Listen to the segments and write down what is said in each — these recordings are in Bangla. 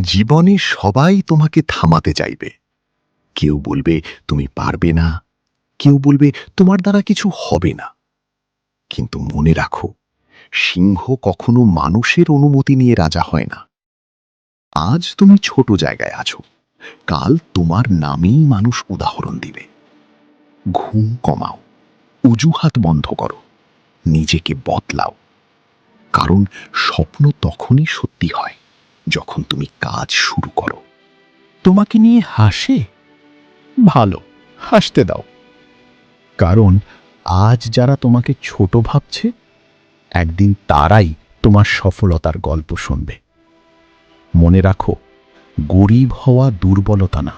জীবনে সবাই তোমাকে থামাতে চাইবে। কেউ বলবে তুমি পারবে না, কেউ বলবে তোমার দ্বারা কিছু হবে না। কিন্তু মনে রাখো, সিংহ কখনো মানুষের অনুমতি নিয়ে রাজা হয় না। আজ তুমি ছোট জায়গায় আছো, কাল তোমার নামেই মানুষ উদাহরণ দিবে। ঘুম কমাও, অজুহাত বন্ধ করো, নিজেকে বদলাও। কারণ স্বপ্ন তখনই সত্যি হয় যখন তুমি কাজ শুরু করো। তোমাকে নিয়ে হাসে? ভালো, হাসতে দাও। কারণ আজ যারা তোমাকে ছোট ভাবছে, একদিন তারাই তোমার সফলতার গল্প শুনবে। মনে রাখো, গরিব হওয়া দুর্বলতা না,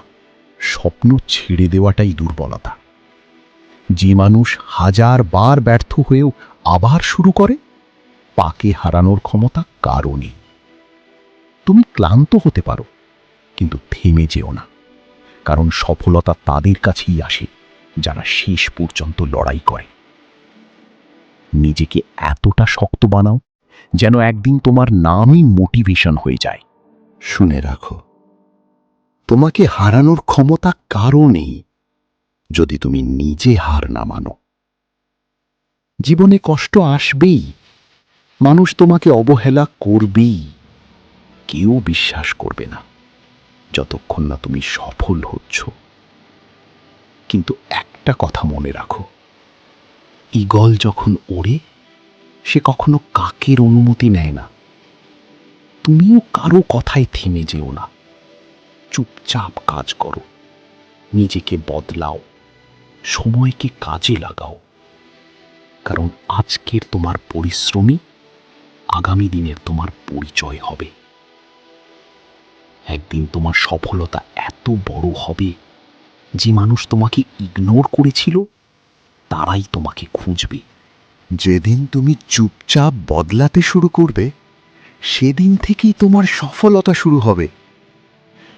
স্বপ্ন ছেড়ে দেওয়াটাই দুর্বলতা। যে মানুষ 1000 বার ব্যর্থ হয়েও আবার শুরু করে, পাকে হারানোর ক্ষমতা কারও নেই। তুমি ক্লান্ত হতে পারো, কিন্তু থেমে যেও না। কারণ সফলতা তাদের কাছেই আসে যারা শেষ পর্যন্ত লড়াই করে। নিজেকে এতটা শক্ত বানাও যেন একদিন তোমার নামই মোটিভেশন হয়ে যায়। শুনে রাখো, তোমাকে হারানোর ক্ষমতা কারও নেই যদি তুমি নিজে হার না মানো। জীবনে কষ্ট আসবেই, মানুষ তোমাকে অবহেলা করবেই, কেউ বিশ্বাস করবে না যতক্ষণ না তুমি সফল হচ্ছ। কিন্তু একটা কথা মনে রাখো, ঈগল যখন ওড়ে, সে কখনো কাকের অনুমতি নেয় না। তুমিও কারো কথায় থেমে যেও না, চুপচাপ কাজ করো, নিজেকে বদলাও, সময়কে কাজে লাগাও। কারণ আজকের তোমার পরিশ্রমই আগামী দিনের তোমার পরিচয় হবে। একদিন তোমার সফলতা এত বড় হবে যে মানুষ তোমাকে ইগনোর করেছিল তারাই তোমাকে খুঁজবে। যেদিন তুমি চুপচাপ বদলাতে শুরু করবে, সেদিন থেকেই তোমার সফলতা শুরু হবে।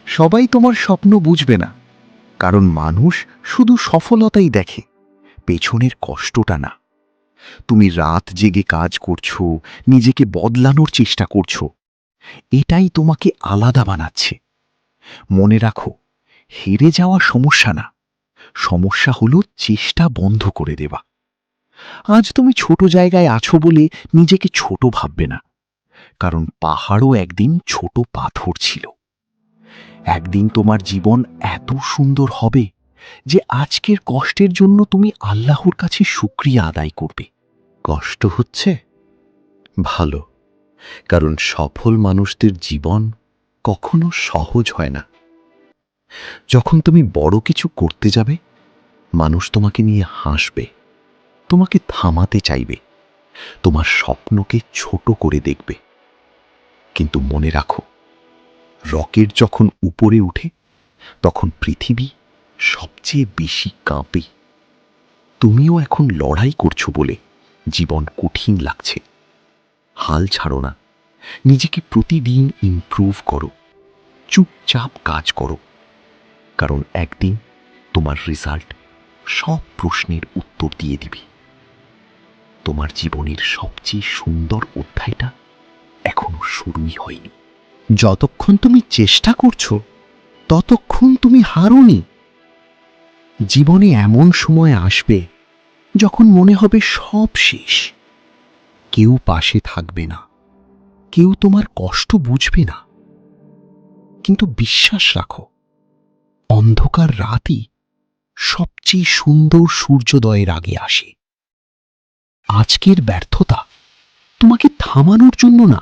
সবাই তোমার স্বপ্ন বুঝবে না, কারণ মানুষ শুধু সফলতাই দেখে, পেছনের কষ্টটা না। তুমি রাত জেগে কাজ করছো, নিজেকে বদলানোর চেষ্টা করছো, এটাই তোমাকে আলাদা বানাচ্ছে। মনে রাখো, হেরে যাওয়া সমস্যা না, সমস্যা হলো চেষ্টা বন্ধ করে দেওয়া। আজ তুমি ছোট জায়গায় আছো বলে নিজেকে ছোট ভাববে না, কারণ পাহাড়ও একদিন ছোট পাথর ছিল। একদিন তোমার জীবন এত সুন্দর হবে যে আজকের কষ্টের জন্য তুমি আল্লাহর কাছে শুকরিয়া আদায় করবে। কষ্ট হচ্ছে? ভালো, কারণ সফল মানুষদের জীবন কখনো সহজ হয় না। যখন তুমি বড় কিছু করতে যাবে, মানুষ তোমাকে নিয়ে হাসবে, তোমাকে থামাতে চাইবে, তোমার স্বপ্নকে ছোট করে দেখবে। কিন্তু মনে রাখো, রকেট যখন উপরে উঠে, তখন পৃথিবী সবচেয়ে বেশি কাঁপে। তুমিও এখন লড়াই করছো বলে জীবন কঠিন লাগছে। হাল ছাড়ো না, নিজেকে প্রতিদিন ইমপ্রুভ করো, চুপচাপ কাজ করো। কারণ একদিন তোমার রেজাল্ট সব প্রশ্নের উত্তর দিয়ে দিবে। তোমার জীবনের সবচেয়ে সুন্দর অধ্যায়টা এখনো শুরুই হয়নি। যতক্ষণ তুমি চেষ্টা করছো, ততক্ষণ তুমি হারোনি। জীবনে এমন সময় আসবে যখন মনে হবে সব শেষ, কেউ পাশে থাকবে না, কেউ তোমার কষ্ট বুঝবে না। কিন্তু বিশ্বাস রাখো, অন্ধকার রাতই সবচেয়ে সুন্দর সূর্যোদয়ের আগে আসে। আজকের ব্যর্থতা তোমাকে থামানোর জন্য না,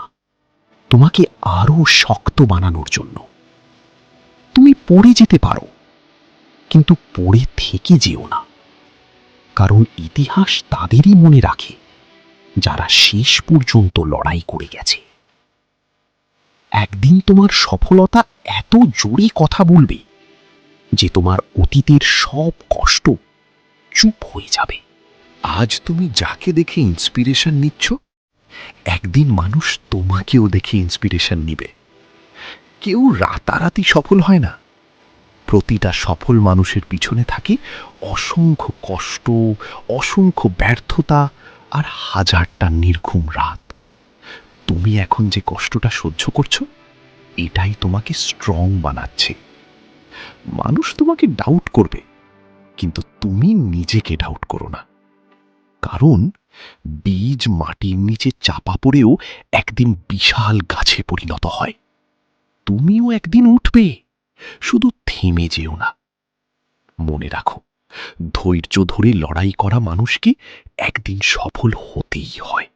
তোমাকে আরো শক্ত বানানোর জন্য। তুমি পড়ে যেতে পারো, কিন্তু পড়ে থেকে যেও না। কারণ ইতিহাস তাদেরই মনে রাখে যারা শেষ পর্যন্ত লড়াই করে গেছে। একদিন তোমার সফলতা এত জোরে কথা বলবে যে তোমার অতীতের সব কষ্ট চুপ হয়ে যাবে। আজ তুমি যাকে দেখে ইন্সপিরেশন নিচ্ছ, একদিন মানুষ তোমাকেও দেখে ইন্সপিরেশন নিবে। কেউ রাতারাতি সফল হয় না। প্রতিটা সফল মানুষের পিছনে থাকে অসংখ্য কষ্ট, অসংখ্য ব্যর্থতা আর হাজারটা নির্ঘুম রাত। তুমি এখন যে কষ্টটা সহ্য করছো, এটাই তোমাকে স্ট্রং বানাচ্ছে। মানুষ তোমাকে ডাউট করবে, কিন্তু তুমি নিজেকে ডাউট করো না। কারণ বীজ মাটির নিচে চাপা পড়েও একদিন বিশাল গাছে পরিণত হয়। তুমিও একদিন উঠবে, শুধু থেমে যেও না। মনে রাখো, ধৈর্য ধরে লড়াই করা মানুষকে একদিন সফল হতেই হয়।